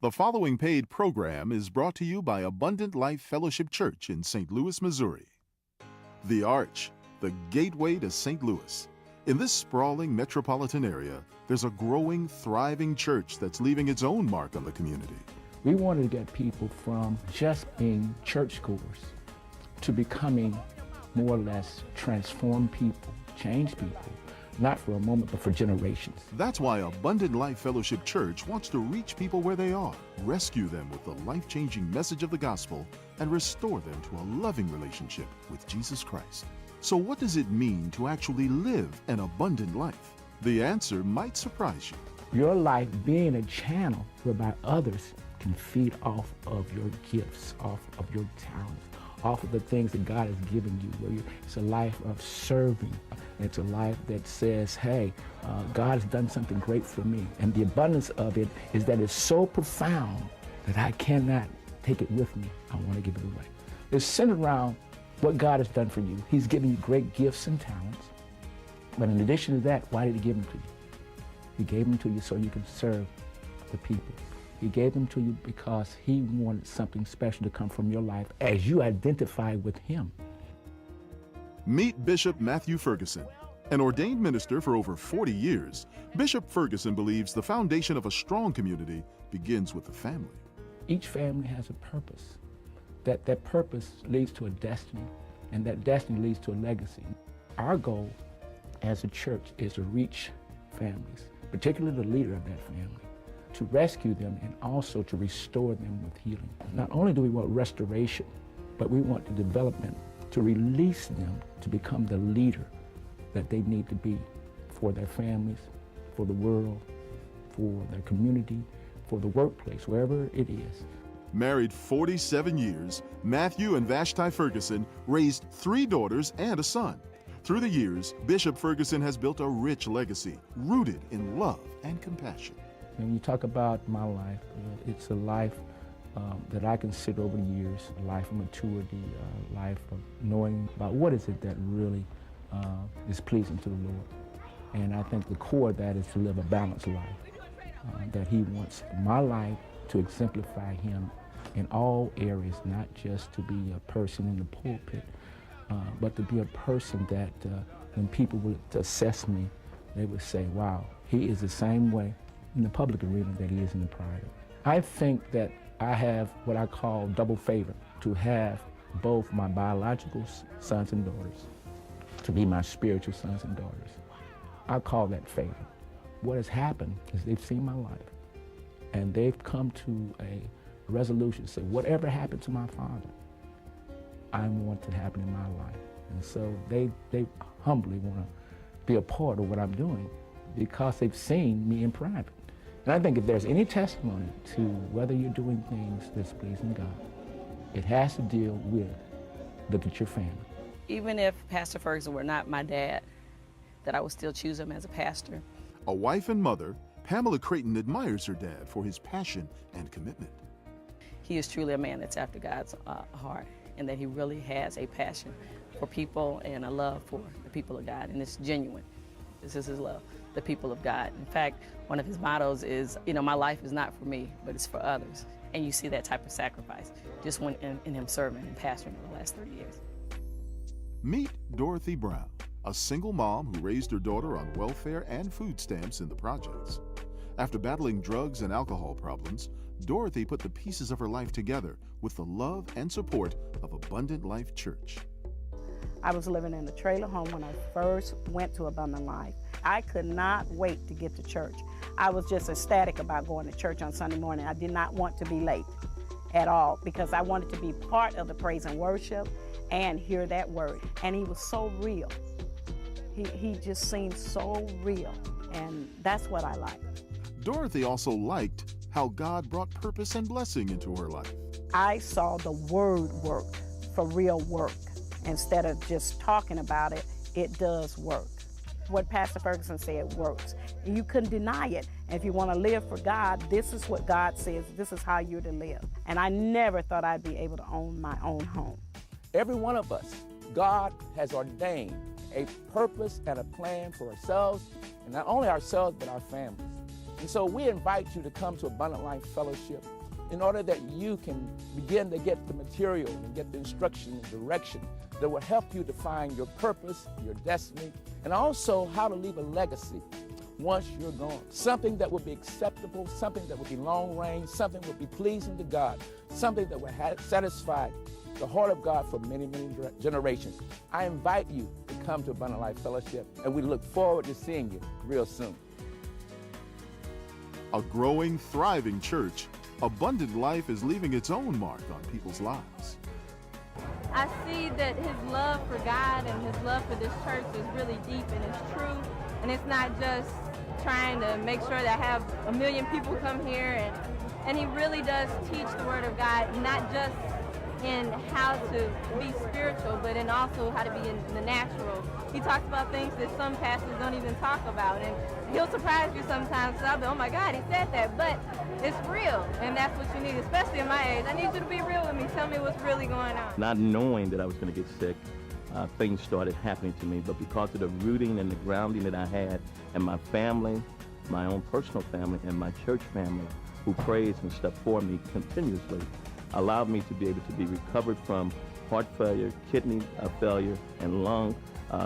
The following paid program is brought to you by Abundant Life Fellowship Church in St. Louis, Missouri. The Arch, the gateway to St. Louis. In this sprawling metropolitan area, there's a growing, thriving church that's leaving its own mark on the community. We wanted to get people from just being churchgoers to becoming more or less transformed people, changed people, not for a moment, but for generations. That's why Abundant Life Fellowship Church wants to reach people where they are, rescue them with the life-changing message of the gospel, and restore them to a loving relationship with Jesus Christ. So what does it mean to actually live an abundant life? The answer might surprise you. Your life being a channel whereby others can feed off of your gifts, off of your talents, off of the things that God has given you. It's a life of serving. It's a life that says, hey, God has done something great for me. And the abundance of it is that it's so profound that I cannot take it with me. I want to give it away. It's centered around what God has done for you. He's given you great gifts and talents. But in addition to that, why did he give them to you? He gave them to you so you can serve the people. He gave them to you because he wanted something special to come from your life as you identify with him. Meet Bishop Matthew Ferguson. An ordained minister for over 40 years, Bishop Ferguson believes the foundation of a strong community begins with the family. Each family has a purpose. That purpose leads to a destiny, and that destiny leads to a legacy. Our goal as a church is to reach families, particularly the leader of that family, to rescue them and also to restore them with healing. Not only do we want restoration, but we want the development to release them to become the leader that they need to be for their families, for the world, for their community, for the workplace, wherever it is. Married 47 years, Matthew and Vashti Ferguson raised 3 daughters and a son. Through the years, Bishop Ferguson has built a rich legacy rooted in love and compassion. When you talk about my life, it's a life that I consider over the years, a life of maturity, a life of knowing about what is it that really is pleasing to the Lord. And I think the core of that is to live a balanced life, that he wants my life to exemplify him in all areas, not just to be a person in the pulpit, but to be a person that when people would assess me, they would say, wow, he is the same way in the public arena that he is in the private. I think that I have what I call double favor, to have both my biological sons and daughters, to be my spiritual sons and daughters. I call that favor. What has happened is they've seen my life, and they've come to a resolution, say, whatever happened to my father, I want to happen in my life. And so they humbly want to be a part of what I'm doing because they've seen me in private. And I think if there's any testimony to whether you're doing things that's pleasing God, it has to deal with, look at your family. Even if Pastor Ferguson were not my dad, that I would still choose him as a pastor. A wife and mother, Pamela Creighton admires her dad for his passion and commitment. He is truly a man that's after God's heart, and that he really has a passion for people and a love for the people of God, and it's genuine. This is his love, the people of God. In fact, one of his mottos is, my life is not for me, but it's for others. And you see that type of sacrifice just when in him serving and pastoring for the last 30 years. Meet Dorothy Brown, a single mom who raised her daughter on welfare and food stamps in the projects. After battling drugs and alcohol problems, Dorothy put the pieces of her life together with the love and support of Abundant Life Church. I was living in a trailer home when I first went to Abundant Life. I could not wait to get to church. I was just ecstatic about going to church on Sunday morning. I did not want to be late at all because I wanted to be part of the praise and worship and hear that word. And he was so real. He just seemed so real, and that's what I like. Dorothy also liked how God brought purpose and blessing into her life. I saw the word work for real work. Instead of just talking about it, it does work. What Pastor Ferguson said works. You couldn't deny it. And if you want to live for God, this is what God says. This is how you're to live. And I never thought I'd be able to own my own home. Every one of us, God has ordained a purpose and a plan for ourselves, and not only ourselves, but our families. And so we invite you to come to Abundant Life Fellowship in order that you can begin to get the material and get the instruction and direction that will help you define your purpose, your destiny, and also how to leave a legacy once you're gone. Something that will be acceptable, something that will be long range, something that will be pleasing to God, something that will satisfy the heart of God for many, many generations. I invite you to come to Abundant Life Fellowship, and we look forward to seeing you real soon. A growing, thriving church, Abundant Life is leaving its own mark on people's lives. I see that his love for God and his love for this church is really deep and it's true. And it's not just trying to make sure that I have 1 million people come here. And he really does teach the Word of God, not just in how to be spiritual, but in also how to be in the natural. He talks about things that some pastors don't even talk about. And he'll surprise you sometimes. So I'll be, oh my God, he said that. But it's real, and that's what you need, especially in my age. I need you to be real with me. Tell me what's really going on. Not knowing that I was going to get sick, things started happening to me. But because of the rooting and the grounding that I had and my family, my own personal family, and my church family, who prays and stepped for me continuously, allowed me to be able to be recovered from heart failure, kidney failure, and lung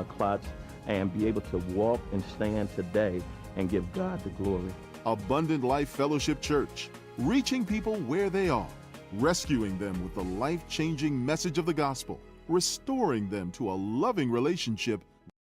clots, and be able to walk and stand today and give God the glory. Abundant Life Fellowship Church, reaching people where they are, rescuing them with the life-changing message of the gospel, restoring them to a loving relationship,